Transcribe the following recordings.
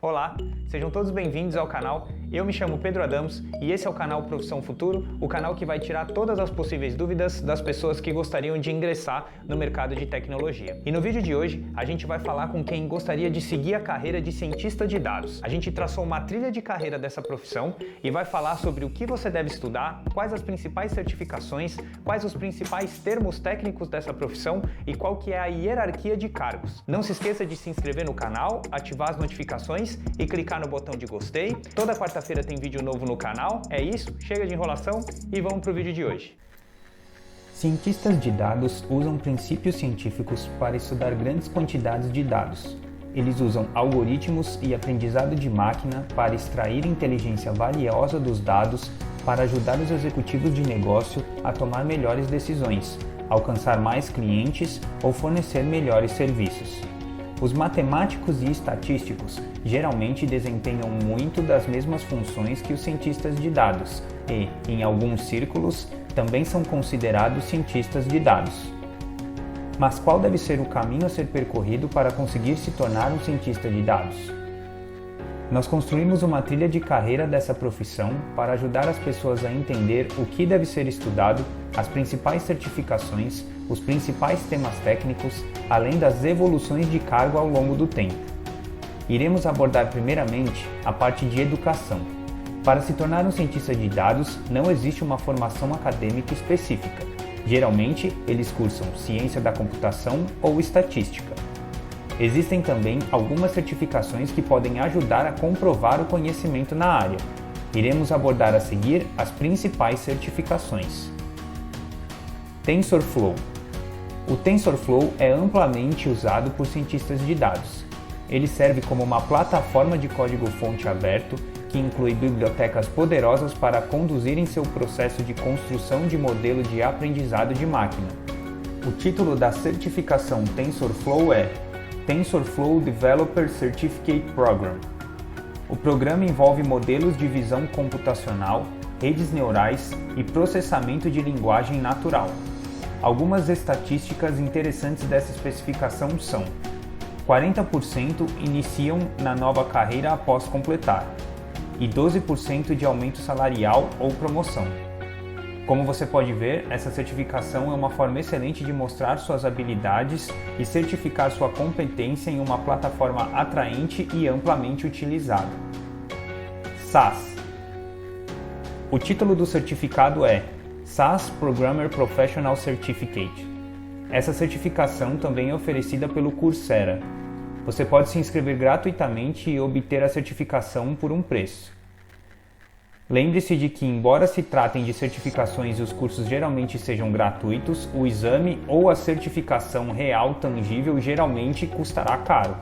Olá, sejam todos bem-vindos ao canal. Eu me chamo Pedro Adamos e esse é o canal Profissão Futuro, o canal que vai tirar todas as possíveis dúvidas das pessoas que gostariam de ingressar no mercado de tecnologia. E no vídeo de hoje, a gente vai falar com quem gostaria de seguir a carreira de cientista de dados. A gente traçou uma trilha de carreira dessa profissão e vai falar sobre o que você deve estudar, quais as principais certificações, quais os principais termos técnicos dessa profissão e qual que é a hierarquia de cargos. Não se esqueça de se inscrever no canal, ativar as notificações e clicar no botão de gostei. Toda quarta-feira tem vídeo novo no canal. É isso, chega de enrolação e vamos para o vídeo de hoje. Cientistas de dados usam princípios científicos para estudar grandes quantidades de dados. Eles usam algoritmos e aprendizado de máquina para extrair inteligência valiosa dos dados para ajudar os executivos de negócio a tomar melhores decisões, alcançar mais clientes ou fornecer melhores serviços. Os matemáticos e estatísticos geralmente desempenham muito das mesmas funções que os cientistas de dados e, em alguns círculos, também são considerados cientistas de dados. Mas qual deve ser o caminho a ser percorrido para conseguir se tornar um cientista de dados? Nós construímos uma trilha de carreira dessa profissão para ajudar as pessoas a entender o que deve ser estudado, as principais certificações, os principais temas técnicos, além das evoluções de cargo ao longo do tempo. Iremos abordar primeiramente a parte de educação. Para se tornar um cientista de dados, não existe uma formação acadêmica específica. Geralmente, eles cursam ciência da computação ou estatística. Existem também algumas certificações que podem ajudar a comprovar o conhecimento na área. Iremos abordar a seguir as principais certificações. TensorFlow. O TensorFlow é amplamente usado por cientistas de dados. Ele serve como uma plataforma de código-fonte aberto que inclui bibliotecas poderosas para conduzirem seu processo de construção de modelo de aprendizado de máquina. O título da certificação TensorFlow é TensorFlow Developer Certificate Program. O programa envolve modelos de visão computacional, redes neurais e processamento de linguagem natural. Algumas estatísticas interessantes dessa especificação são: 40% iniciam na nova carreira após completar, e 12% de aumento salarial ou promoção. Como você pode ver, essa certificação é uma forma excelente de mostrar suas habilidades e certificar sua competência em uma plataforma atraente e amplamente utilizada. SAS. O título do certificado é SAS Programmer Professional Certificate. Essa certificação também é oferecida pelo Coursera. Você pode se inscrever gratuitamente e obter a certificação por um preço. Lembre-se de que, embora se tratem de certificações e os cursos geralmente sejam gratuitos, o exame ou a certificação real tangível geralmente custará caro.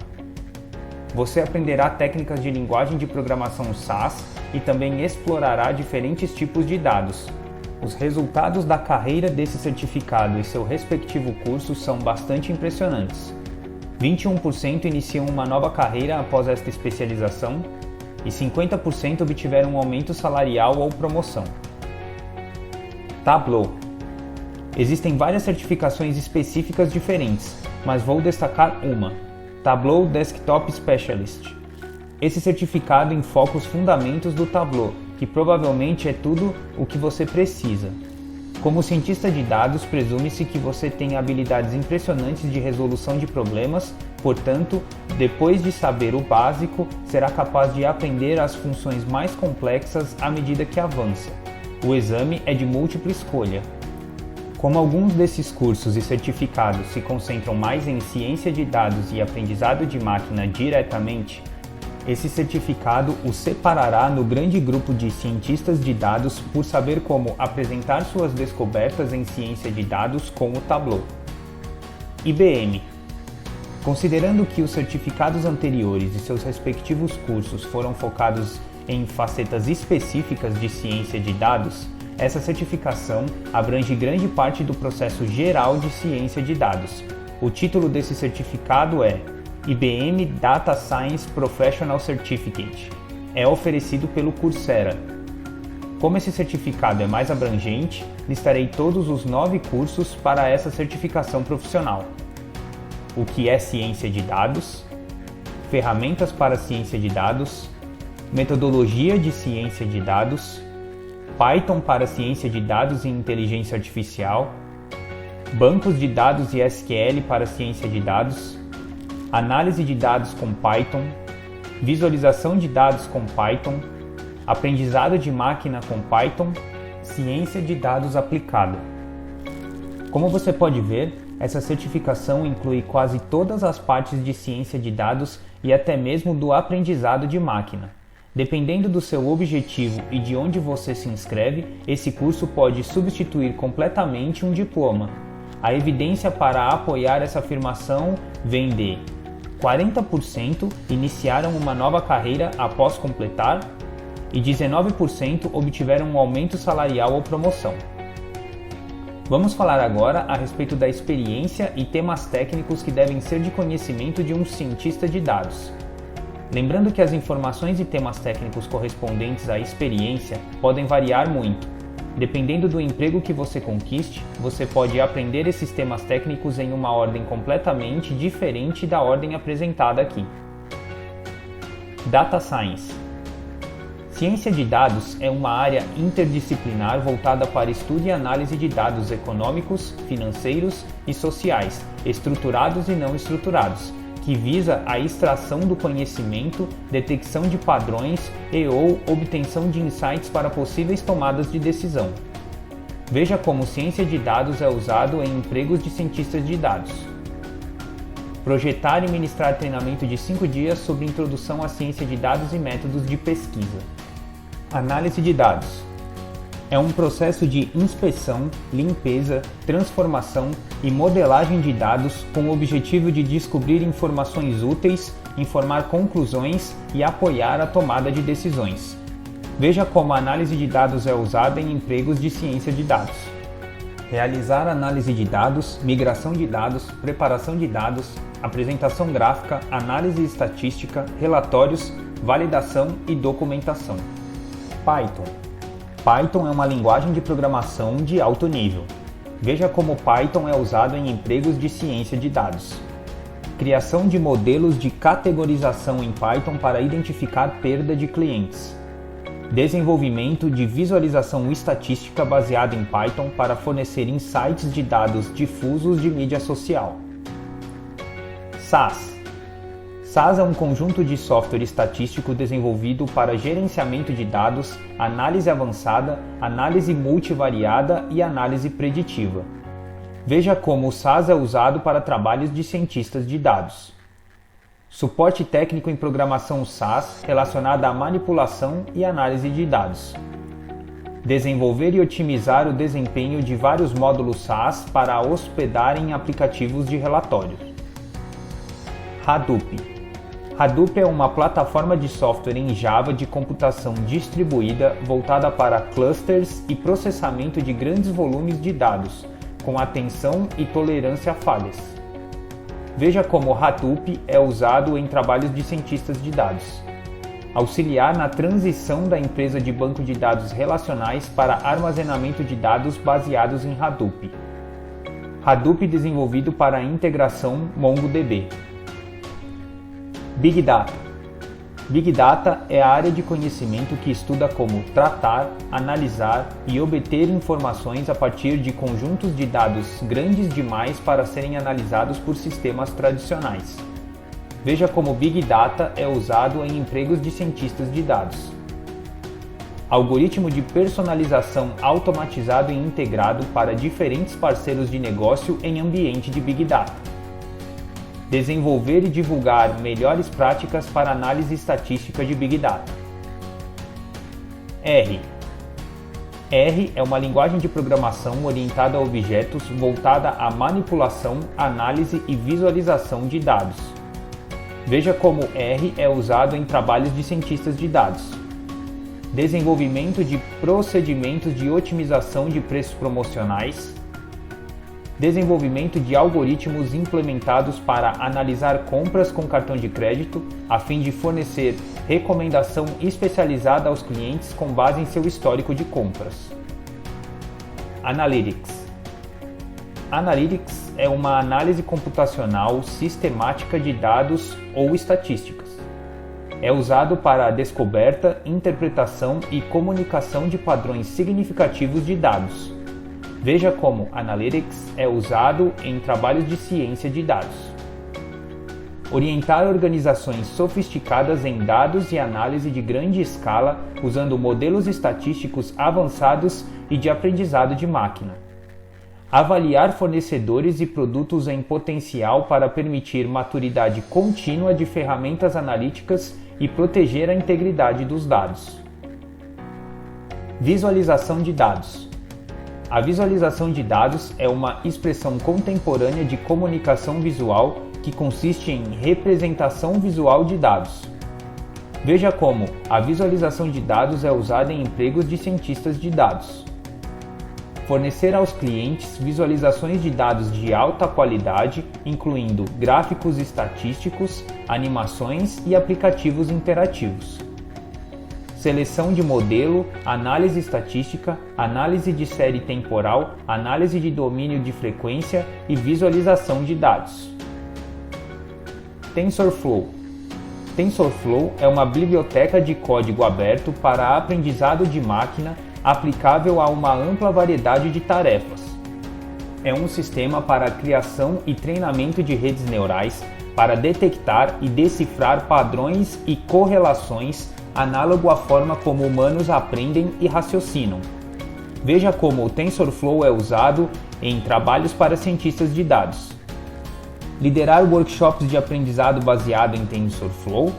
Você aprenderá técnicas de linguagem de programação SAS e também explorará diferentes tipos de dados. Os resultados da carreira desse certificado e seu respectivo curso são bastante impressionantes. 21% iniciam uma nova carreira após esta especialização e 50% obtiveram um aumento salarial ou promoção. Tableau. Existem várias certificações específicas diferentes, mas vou destacar uma: Tableau Desktop Specialist. Esse certificado enfoca os fundamentos do Tableau, que provavelmente é tudo o que você precisa. Como cientista de dados, presume-se que você tenha habilidades impressionantes de resolução de problemas, portanto, depois de saber o básico, será capaz de aprender as funções mais complexas à medida que avança. O exame é de múltipla escolha. Como alguns desses cursos e certificados se concentram mais em ciência de dados e aprendizado de máquina diretamente, esse certificado o separará no grande grupo de cientistas de dados por saber como apresentar suas descobertas em ciência de dados com o Tableau. IBM. Considerando que os certificados anteriores e seus respectivos cursos foram focados em facetas específicas de ciência de dados, essa certificação abrange grande parte do processo geral de ciência de dados. O título desse certificado é IBM Data Science Professional Certificate. É oferecido pelo Coursera. Como esse certificado é mais abrangente, listarei todos os 9 cursos para essa certificação profissional. O que é ciência de dados? ferramentas para ciência de dados, metodologia de ciência de dados, Python para ciência de dados e inteligência artificial, bancos de dados e SQL para ciência de dados, análise de dados com Python, visualização de dados com Python, aprendizado de máquina com Python, ciência de dados aplicada. Como você pode ver, essa certificação inclui quase todas as partes de ciência de dados e até mesmo do aprendizado de máquina. Dependendo do seu objetivo e de onde você se inscreve, esse curso pode substituir completamente um diploma. A evidência para apoiar essa afirmação vem de 40% iniciaram uma nova carreira após completar e 19% obtiveram um aumento salarial ou promoção. Vamos falar agora a respeito da experiência e temas técnicos que devem ser de conhecimento de um cientista de dados. Lembrando que as informações e temas técnicos correspondentes à experiência podem variar muito. Dependendo do emprego que você conquiste, você pode aprender esses temas técnicos em uma ordem completamente diferente da ordem apresentada aqui. Data Science. Ciência de dados é uma área interdisciplinar voltada para estudo e análise de dados econômicos, financeiros e sociais, estruturados e não estruturados, que visa a extração do conhecimento, detecção de padrões e/ou obtenção de insights para possíveis tomadas de decisão. Veja como ciência de dados é usado em empregos de cientistas de dados. Projetar e ministrar treinamento de 5 dias sobre introdução à ciência de dados e métodos de pesquisa. Análise de dados. É um processo de inspeção, limpeza, transformação e modelagem de dados com o objetivo de descobrir informações úteis, informar conclusões e apoiar a tomada de decisões. Veja como a análise de dados é usada em empregos de ciência de dados. Realizar análise de dados, migração de dados, preparação de dados, apresentação gráfica, análise estatística, relatórios, validação e documentação. Python. Python é uma linguagem de programação de alto nível. Veja como Python é usado em empregos de ciência de dados. Criação de modelos de categorização em Python para identificar perda de clientes. Desenvolvimento de visualização estatística baseada em Python para fornecer insights de dados difusos de mídia social. SAS. SAS é um conjunto de software estatístico desenvolvido para gerenciamento de dados, análise avançada, análise multivariada e análise preditiva. Veja como o SAS é usado para trabalhos de cientistas de dados. Suporte técnico em programação SAS relacionada à manipulação e análise de dados. Desenvolver e otimizar o desempenho de vários módulos SAS para hospedar em aplicativos de relatórios. Hadoop. Hadoop é uma plataforma de software em Java de computação distribuída voltada para clusters e processamento de grandes volumes de dados, com atenção e tolerância a falhas. Veja como Hadoop é usado em trabalhos de cientistas de dados. Auxiliar na transição da empresa de banco de dados relacionais para armazenamento de dados baseados em Hadoop. Hadoop desenvolvido para a integração MongoDB. Big Data. Big Data é a área de conhecimento que estuda como tratar, analisar e obter informações a partir de conjuntos de dados grandes demais para serem analisados por sistemas tradicionais. Veja como Big Data é usado em empregos de cientistas de dados. Algoritmo de personalização automatizado e integrado para diferentes parceiros de negócio em ambiente de Big Data. Desenvolver e divulgar melhores práticas para análise estatística de Big Data. R. R é uma linguagem de programação orientada a objetos voltada à manipulação, análise e visualização de dados. Veja como R é usado em trabalhos de cientistas de dados. Desenvolvimento de procedimentos de otimização de preços promocionais. Desenvolvimento de algoritmos implementados para analisar compras com cartão de crédito, a fim de fornecer recomendação especializada aos clientes com base em seu histórico de compras. Analytics. Analytics é uma análise computacional sistemática de dados ou estatísticas. É usado para a descoberta, interpretação e comunicação de padrões significativos de dados. Veja como Analytics é usado em trabalhos de ciência de dados. Orientar organizações sofisticadas em dados e análise de grande escala usando modelos estatísticos avançados e de aprendizado de máquina. Avaliar fornecedores e produtos em potencial para permitir maturidade contínua de ferramentas analíticas e proteger a integridade dos dados. Visualização de dados. A visualização de dados é uma expressão contemporânea de comunicação visual que consiste em representação visual de dados. Veja como a visualização de dados é usada em empregos de cientistas de dados. Fornecer aos clientes visualizações de dados de alta qualidade, incluindo gráficos estatísticos, animações e aplicativos interativos. Seleção de modelo, análise estatística, análise de série temporal, análise de domínio de frequência e visualização de dados. TensorFlow. TensorFlow é uma biblioteca de código aberto para aprendizado de máquina aplicável a uma ampla variedade de tarefas. É um sistema para a criação e treinamento de redes neurais para detectar e decifrar padrões e correlações análogo à forma como humanos aprendem e raciocinam. Veja como o TensorFlow é usado em trabalhos para cientistas de dados. Liderar workshops de aprendizado baseado em TensorFlow.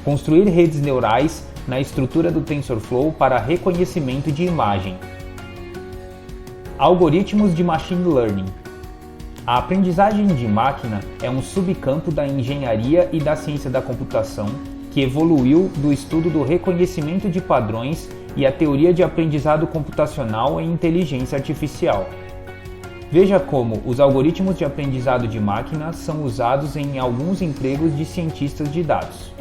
Construir redes neurais na estrutura do TensorFlow para reconhecimento de imagem. Algoritmos de Machine Learning. A aprendizagem de máquina é um subcampo da engenharia e da ciência da computação que evoluiu do estudo do reconhecimento de padrões e a teoria de aprendizado computacional em inteligência artificial. Veja como os algoritmos de aprendizado de máquina são usados em alguns empregos de cientistas de dados.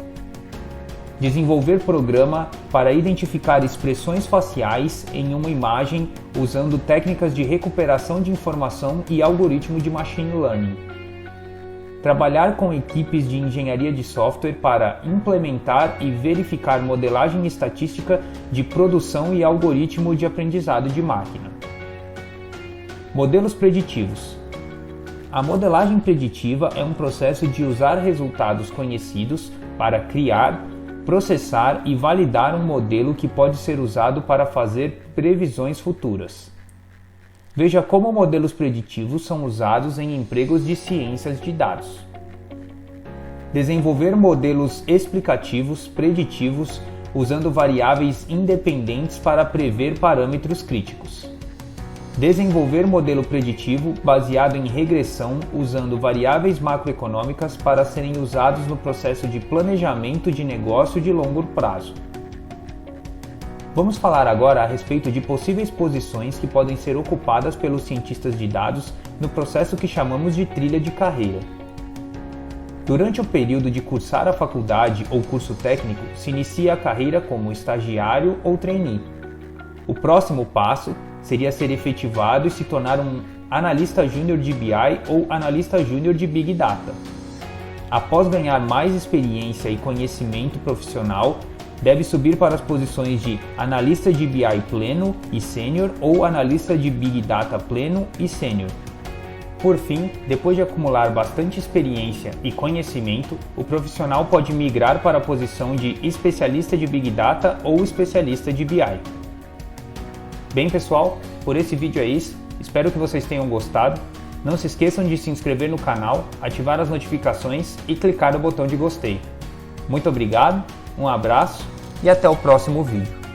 Desenvolver programa para identificar expressões faciais em uma imagem usando técnicas de recuperação de informação e algoritmo de machine learning. Trabalhar com equipes de engenharia de software para implementar e verificar modelagem estatística de produção e algoritmo de aprendizado de máquina. Modelos preditivos. A modelagem preditiva é um processo de usar resultados conhecidos para criar, processar e validar um modelo que pode ser usado para fazer previsões futuras. Veja como modelos preditivos são usados em empregos de ciências de dados. Desenvolver modelos explicativos preditivos usando variáveis independentes para prever parâmetros críticos. Desenvolver modelo preditivo baseado em regressão usando variáveis macroeconômicas para serem usados no processo de planejamento de negócio de longo prazo. Vamos falar agora a respeito de possíveis posições que podem ser ocupadas pelos cientistas de dados no processo que chamamos de trilha de carreira. Durante o período de cursar a faculdade ou curso técnico, se inicia a carreira como estagiário ou trainee. O próximo passo seria ser efetivado e se tornar um analista júnior de BI ou analista júnior de Big Data. Após ganhar mais experiência e conhecimento profissional, deve subir para as posições de analista de BI pleno e sênior ou analista de Big Data pleno e sênior. Por fim, depois de acumular bastante experiência e conhecimento, o profissional pode migrar para a posição de especialista de Big Data ou especialista de BI. Bem pessoal, por esse vídeo é isso, espero que vocês tenham gostado. Não se esqueçam de se inscrever no canal, ativar as notificações e clicar no botão de gostei. Muito obrigado, um abraço e até o próximo vídeo.